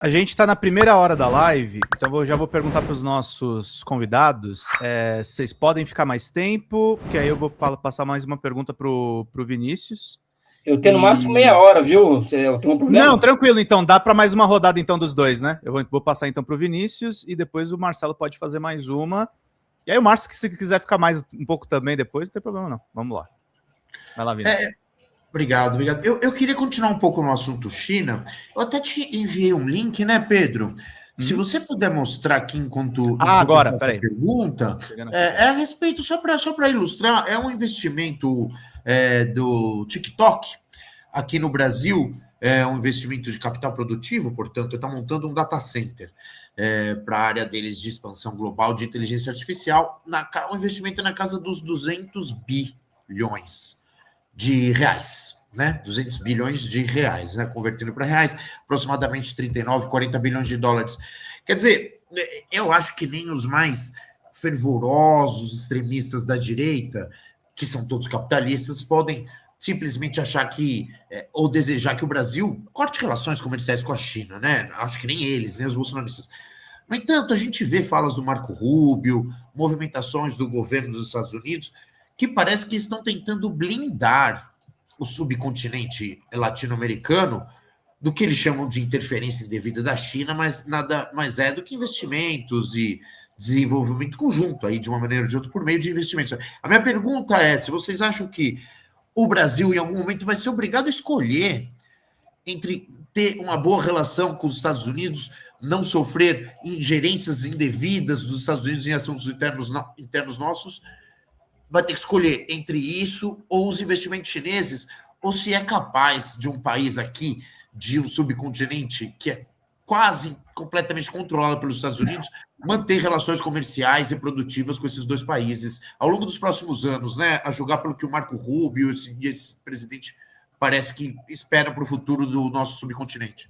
A gente está na primeira hora da live, então já vou perguntar para os nossos convidados se vocês podem ficar mais tempo, porque aí eu vou passar mais uma pergunta para o Vinícius. Eu tenho no máximo meia hora, viu? Eu tenho um problema? Não, tranquilo, então dá para mais uma rodada então dos dois, né? Eu vou passar então para o Vinícius e depois o Marcelo pode fazer mais uma. E aí o Márcio, se quiser ficar mais um pouco também depois, não tem problema não. Vamos lá. Vai lá, Vinícius. Obrigado. Eu queria continuar um pouco no assunto China. Eu até te enviei um link, né, Pedro? Se você puder mostrar aqui enquanto agora, eu faço a pergunta, a respeito, só para ilustrar, é um investimento do TikTok aqui no Brasil, é um investimento de capital produtivo, portanto, está montando um data center para a área deles de expansão global de inteligência artificial, um investimento na casa dos 200 bilhões de reais, né? 200 bilhões de reais, né? Convertendo para reais, aproximadamente 39, 40 bilhões de dólares. Quer dizer, eu acho que nem os mais fervorosos extremistas da direita, que são todos capitalistas, podem simplesmente achar que, ou desejar que o Brasil corte relações comerciais com a China, né? Acho que nem eles, nem os bolsonaristas. No entanto, a gente vê falas do Marco Rubio, movimentações do governo dos Estados Unidos, que parece que estão tentando blindar o subcontinente latino-americano do que eles chamam de interferência indevida da China, mas nada mais é do que investimentos e desenvolvimento conjunto, aí, de uma maneira ou de outra, por meio de investimentos. A minha pergunta é se vocês acham que o Brasil, em algum momento, vai ser obrigado a escolher entre ter uma boa relação com os Estados Unidos, não sofrer ingerências indevidas dos Estados Unidos em assuntos internos nossos, vai ter que escolher entre isso ou os investimentos chineses, ou se é capaz de um país aqui, de um subcontinente que é quase completamente controlado pelos Estados Unidos, manter relações comerciais e produtivas com esses dois países ao longo dos próximos anos, né? A julgar pelo que o Marco Rubio e esse presidente parece que esperam para o futuro do nosso subcontinente.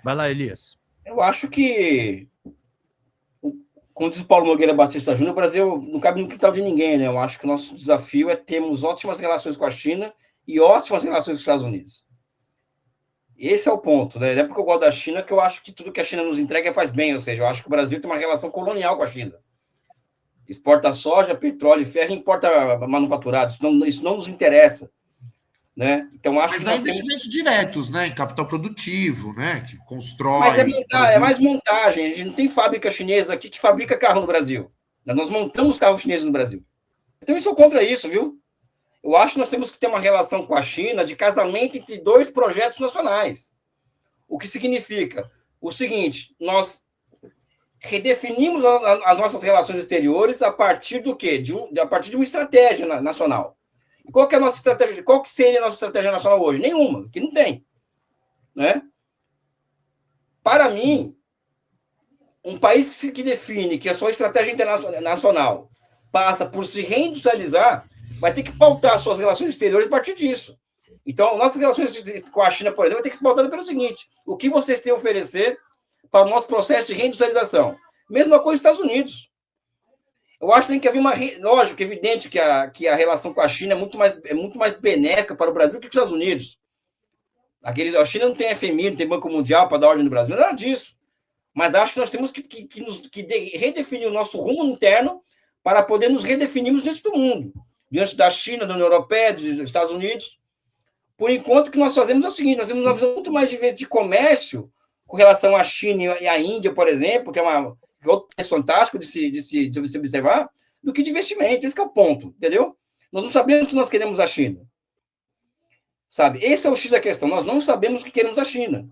Vai lá, Elias. Eu acho que, como diz o Paulo Nogueira Batista Júnior, o Brasil não cabe no quintal de ninguém, né? Eu acho que o nosso desafio é termos ótimas relações com a China e ótimas relações com os Estados Unidos. Esse é o ponto, né? Não é porque eu gosto da China que eu acho que tudo que a China nos entrega faz bem, ou seja, eu acho que o Brasil tem uma relação colonial com a China. Exporta soja, petróleo e ferro, importa manufaturado, isso não nos interessa. Né? Então, acho mas que há investimentos diretos, né? Em capital produtivo, né? Que constrói. Mas é mais montagem. A gente não tem fábrica chinesa aqui que fabrica carro no Brasil. Nós montamos carros chineses no Brasil. Então, eu sou contra isso, viu? Eu acho que nós temos que ter uma relação com a China de casamento entre dois projetos nacionais. O que significa o seguinte: nós redefinimos as nossas relações exteriores a partir do quê? A partir de uma estratégia nacional. Qual que é a nossa estratégia? Qual que seria a nossa estratégia nacional hoje? Nenhuma, que não tem. Né? Para mim, um país que define que a sua estratégia internacional passa por se reindustrializar, vai ter que pautar suas relações exteriores a partir disso. Então, nossas relações com a China, por exemplo, vai ter que se pautar pelo seguinte: o que vocês têm a oferecer para o nosso processo de reindustrialização? Mesma coisa nos Estados Unidos. Eu acho que tem que haver lógico, evidente que a relação com a China é muito mais benéfica para o Brasil que os Estados Unidos. A China não tem FMI, não tem Banco Mundial para dar ordem no Brasil, nada disso. Mas acho que nós temos que redefinir o nosso rumo interno para poder nos redefinirmos diante do mundo, diante da China, da União Europeia, dos Estados Unidos. Por enquanto, o que nós fazemos é o seguinte: nós temos uma visão muito mais de comércio com relação à China e à Índia, por exemplo, que é outro país fantástico de se observar, do que de investimento. Esse que é o ponto, entendeu? Nós não sabemos o que nós queremos da China. Sabe? Esse é o X da questão. Nós não sabemos o que queremos da China.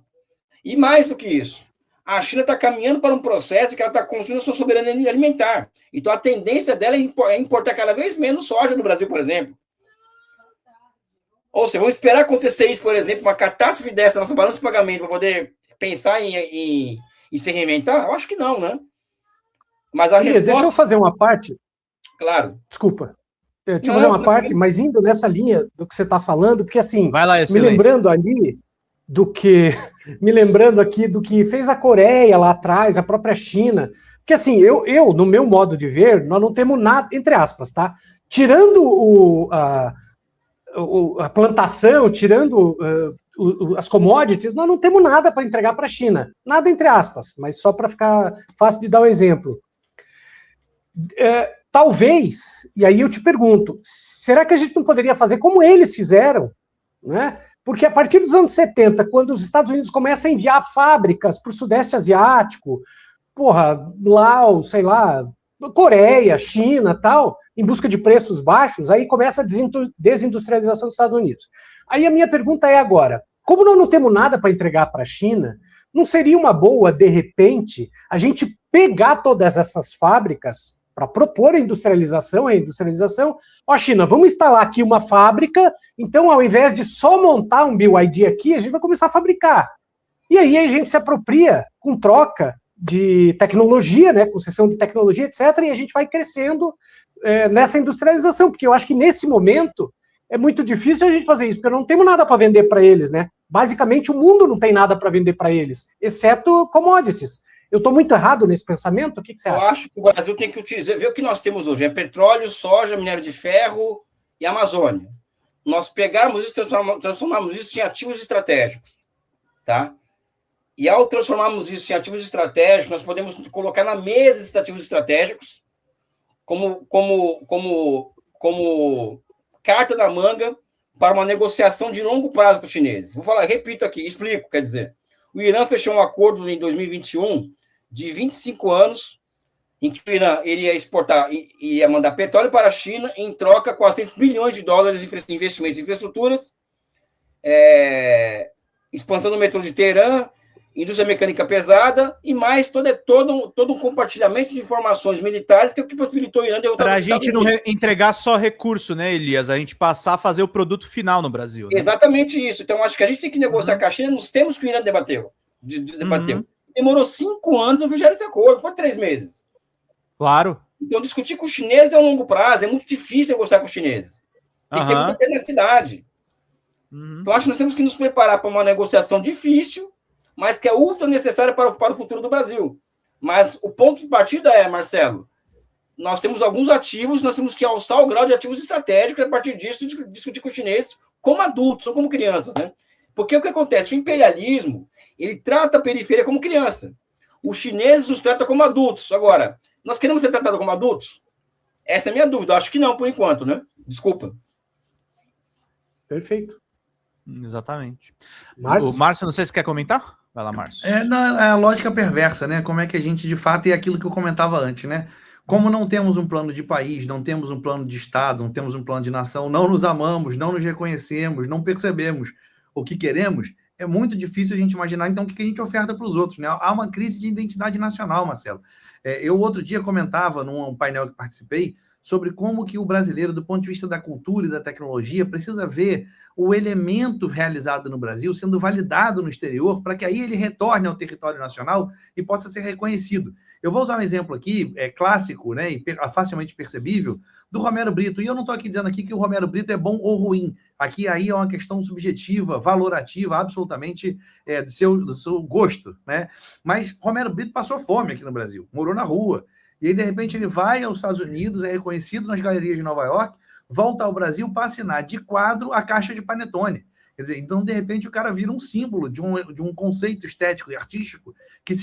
E mais do que isso, a China está caminhando para um processo que ela está construindo a sua soberania alimentar. Então, a tendência dela é importar cada vez menos soja no Brasil, por exemplo. Ou seja, vamos esperar acontecer isso, por exemplo, uma catástrofe dessa na nossa balança de pagamento para poder pensar em se reinventar? Eu acho que não, né? Mas a resposta... Deixa eu fazer uma parte. Claro. Desculpa. Deixa eu fazer uma parte, mas indo nessa linha do que você está falando, porque assim, vai lá, me lembrando aqui do que fez a Coreia lá atrás, a própria China. Porque assim, eu no meu modo de ver, nós não temos nada, entre aspas, tá? Tirando a plantação, tirando as commodities, nós não temos nada para entregar para a China. Nada entre aspas, mas só para ficar fácil de dar um exemplo. Talvez, e aí eu te pergunto, será que a gente não poderia fazer como eles fizeram, né? Porque a partir dos anos 70, quando os Estados Unidos começam a enviar fábricas para o Sudeste Asiático, Laos, sei lá, Coreia, China, tal, em busca de preços baixos, aí começa a desindustrialização dos Estados Unidos. Aí a minha pergunta é agora, como nós não temos nada para entregar para a China, não seria uma boa, de repente, a gente pegar todas essas fábricas para propor a industrialização, China, vamos instalar aqui uma fábrica, então ao invés de só montar um BYD aqui, a gente vai começar a fabricar. E aí a gente se apropria com troca de tecnologia, né, concessão de tecnologia, etc., e a gente vai crescendo nessa industrialização, porque eu acho que nesse momento é muito difícil a gente fazer isso, porque não temos nada para vender para eles, né? Basicamente o mundo não tem nada para vender para eles, exceto commodities. Eu estou muito errado nesse pensamento? O que você acha? Eu acho que o Brasil tem que utilizar, ver o que nós temos hoje, é petróleo, soja, minério de ferro e Amazônia. Nós pegarmos isso e transformarmos isso em ativos estratégicos, tá? E ao transformarmos isso em ativos estratégicos, nós podemos colocar na mesa esses ativos estratégicos como carta na manga para uma negociação de longo prazo com os chineses. Vou falar, repito aqui, explico, quer dizer, o Irã fechou um acordo em 2021 de 25 anos, em que o Irã iria exportar, ia mandar petróleo para a China, em troca, 400 bilhões de dólares em investimentos em infraestruturas, expansão do metrô de Teherã, indústria mecânica pesada, e mais todo um compartilhamento de informações militares, que é o que possibilitou o Irã derrotar... Para a gente não entregar só recurso, né, Elias? A gente passar a fazer o produto final no Brasil. Né? Exatamente isso. Então, acho que a gente tem que negociar com a China nos termos que o Irã debateu. Demorou 5 anos para fechar esse acordo, foi 3 meses. Claro. Então, discutir com os chineses é a longo prazo, é muito difícil negociar com os chineses. Tem que ter muita tenacidade. Então, acho que nós temos que nos preparar para uma negociação difícil, mas que é ultra necessária para o futuro do Brasil. Mas o ponto de partida é, Marcelo, nós temos alguns ativos, nós temos que alçar o grau de ativos estratégicos, e a partir disso discutir com os chineses como adultos, não como crianças, né? Porque o que acontece? O imperialismo, ele trata a periferia como criança. Os chineses nos tratam como adultos. Agora, nós queremos ser tratados como adultos? Essa é a minha dúvida. Acho que não, por enquanto, né? Desculpa. Perfeito. Exatamente. Márcio? O Márcio, não sei se quer comentar? Vai lá, Márcio. É a lógica perversa, né? Como é que a gente, de fato, é aquilo que eu comentava antes, né? Como não temos um plano de país, não temos um plano de Estado, não temos um plano de nação, não nos amamos, não nos reconhecemos, não percebemos o que queremos, é muito difícil a gente imaginar, então, o que a gente oferta para os outros, né? Há uma crise de identidade nacional, Marcelo. Eu, outro dia, comentava num painel que participei sobre como que o brasileiro, do ponto de vista da cultura e da tecnologia, precisa ver o elemento realizado no Brasil sendo validado no exterior para que aí ele retorne ao território nacional e possa ser reconhecido. Eu vou usar um exemplo aqui, clássico, né, e facilmente percebível, do Romero Brito. E eu não estou aqui dizendo aqui que o Romero Brito é bom ou ruim. Aqui aí é uma questão subjetiva, valorativa, absolutamente do seu gosto, né? Mas Romero Brito passou fome aqui no Brasil, morou na rua. E aí, de repente, ele vai aos Estados Unidos, é reconhecido nas galerias de Nova York, volta ao Brasil para assinar de quadro a caixa de Panetone. Quer dizer, então, de repente, o cara vira um símbolo de um conceito estético e artístico que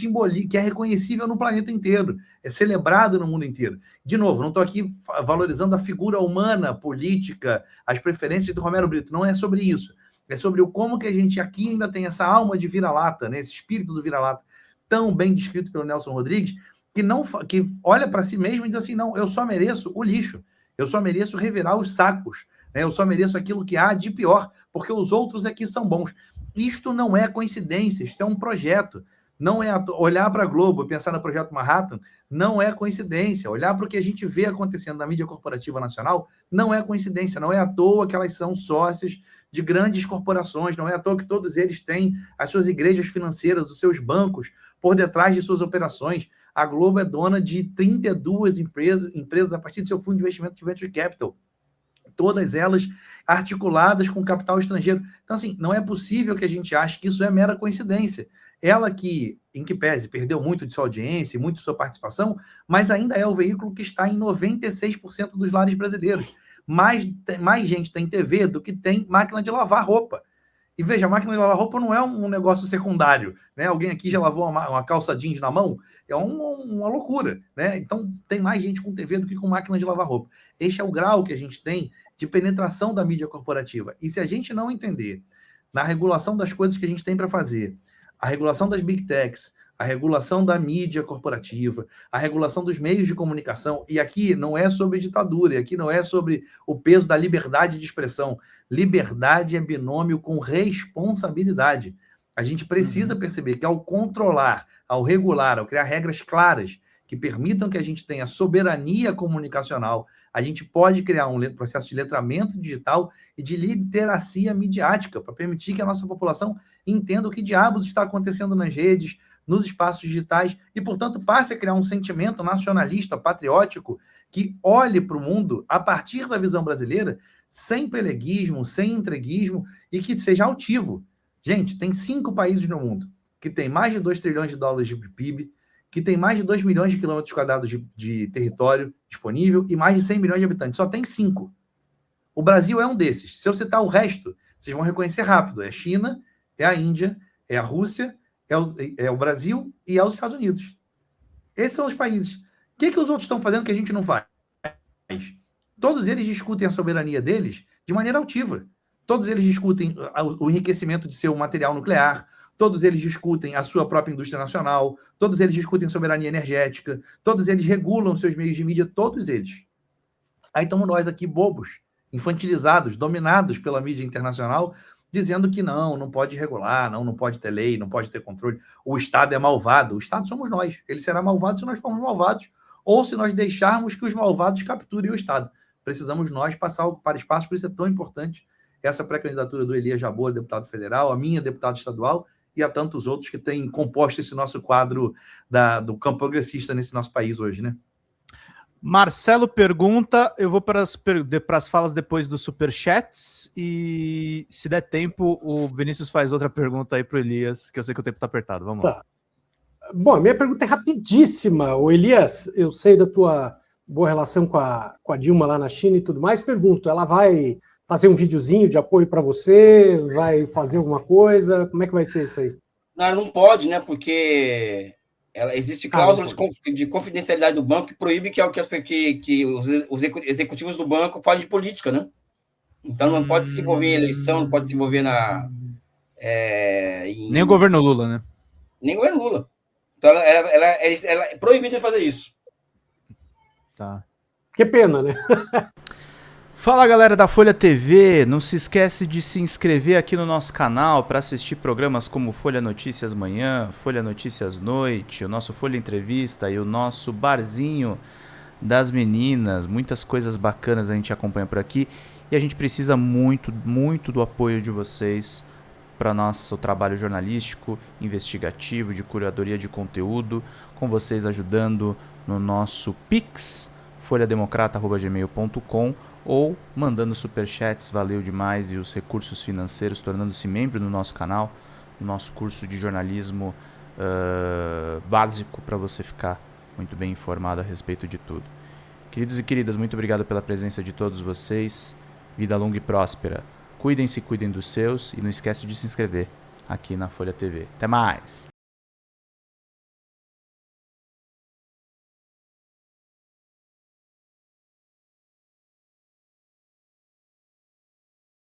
é reconhecível no planeta inteiro, é celebrado no mundo inteiro. De novo, não estou aqui valorizando a figura humana, política, as preferências do Romero Brito, não é sobre isso. É sobre como que a gente aqui ainda tem essa alma de vira-lata, né? Esse espírito do vira-lata, tão bem descrito pelo Nelson Rodrigues, que olha para si mesmo e diz assim, não, eu só mereço o lixo, eu só mereço revirar os sacos, né? Eu só mereço aquilo que há de pior, porque os outros aqui são bons. Isto não é coincidência, isto é um projeto. Não é olhar para a Globo e pensar no projeto Manhattan, não é coincidência. Olhar para o que a gente vê acontecendo na mídia corporativa nacional não é coincidência, não é à toa que elas são sócias de grandes corporações, não é à toa que todos eles têm as suas igrejas financeiras, os seus bancos por detrás de suas operações. A Globo é dona de 32 empresas a partir do seu fundo de investimento de Venture Capital. Todas elas articuladas com capital estrangeiro. Então, assim, não é possível que a gente ache que isso é mera coincidência. Ela que, em que pese, perdeu muito de sua audiência e muito de sua participação, mas ainda é o veículo que está em 96% dos lares brasileiros. Mais gente tem TV do que tem máquina de lavar roupa. E veja, a máquina de lavar roupa não é um negócio secundário, né? Alguém aqui já lavou uma calça jeans na mão? É uma loucura, né? Então, tem mais gente com TV do que com máquina de lavar roupa. Este é o grau que a gente tem de penetração da mídia corporativa. E se a gente não entender na regulação das coisas que a gente tem para fazer, a regulação das big techs, a regulação da mídia corporativa, a regulação dos meios de comunicação, e aqui não é sobre ditadura, e aqui não é sobre o peso da liberdade de expressão. Liberdade é binômio com responsabilidade. A gente precisa perceber que ao controlar, ao regular, ao criar regras claras que permitam que a gente tenha soberania comunicacional, a gente pode criar um processo de letramento digital e de literacia midiática para permitir que a nossa população entenda o que diabos está acontecendo nas redes, nos espaços digitais e, portanto, passe a criar um sentimento nacionalista, patriótico, que olhe para o mundo a partir da visão brasileira, sem peleguismo, sem entreguismo e que seja altivo. Gente, tem 5 países no mundo que tem mais de 2 trilhões de dólares de PIB, que tem mais de 2 milhões de quilômetros quadrados de território disponível e mais de 100 milhões de habitantes. Só tem 5. O Brasil é um desses. Se eu citar o resto, vocês vão reconhecer rápido. É a China, é a Índia, é a Rússia, é o Brasil e é os Estados Unidos. Esses são os países. O que os outros estão fazendo que a gente não faz? Todos eles discutem a soberania deles de maneira altiva. Todos eles discutem o enriquecimento de seu material nuclear, todos eles discutem a sua própria indústria nacional, todos eles discutem soberania energética, todos eles regulam seus meios de mídia, todos eles. Aí estamos nós aqui bobos, infantilizados, dominados pela mídia internacional, dizendo que não pode regular, não pode ter lei, não pode ter controle. O Estado é malvado. O Estado somos nós. Ele será malvado se nós formos malvados ou se nós deixarmos que os malvados capturem o Estado. Precisamos nós passar para espaço, por isso é tão importante essa pré-candidatura do Elias Jabbour, deputado federal, a minha, deputado estadual, e a tantos outros que têm composto esse nosso quadro do campo progressista nesse nosso país hoje, né? Marcelo pergunta, eu vou para as falas depois dos superchats e se der tempo, o Vinícius faz outra pergunta aí para o Elias, que eu sei que o tempo está apertado. Vamos lá. Bom, a minha pergunta é rapidíssima. O Elias, eu sei da tua boa relação com a Dilma lá na China e tudo mais. Pergunto, ela vai fazer um videozinho de apoio para você? Vai fazer alguma coisa? Como é que vai ser isso aí? Não, ela não pode, né? Porque existe cláusula de confidencialidade do banco que proíbe que os executivos do banco falem de política, né? Então não pode se envolver em eleição, não pode se envolver nem o governo Lula, né? Nem o governo Lula. Então ela é proibida de fazer isso. Tá. Que pena, né? Fala, galera da Folha TV, não se esquece de se inscrever aqui no nosso canal para assistir programas como Folha Notícias Manhã, Folha Notícias Noite, o nosso Folha Entrevista e o nosso Barzinho das Meninas. Muitas coisas bacanas a gente acompanha por aqui e a gente precisa muito, muito do apoio de vocês para nosso trabalho jornalístico, investigativo, de curadoria de conteúdo, com vocês ajudando no nosso Pix, folhademocrata@gmail.com, ou mandando superchats, valeu demais, e os recursos financeiros, tornando-se membro do nosso canal, no nosso curso de jornalismo básico, para você ficar muito bem informado a respeito de tudo. Queridos e queridas, muito obrigado pela presença de todos vocês, vida longa e próspera, cuidem-se, cuidem dos seus, e não esquece de se inscrever aqui na Folha TV. Até mais!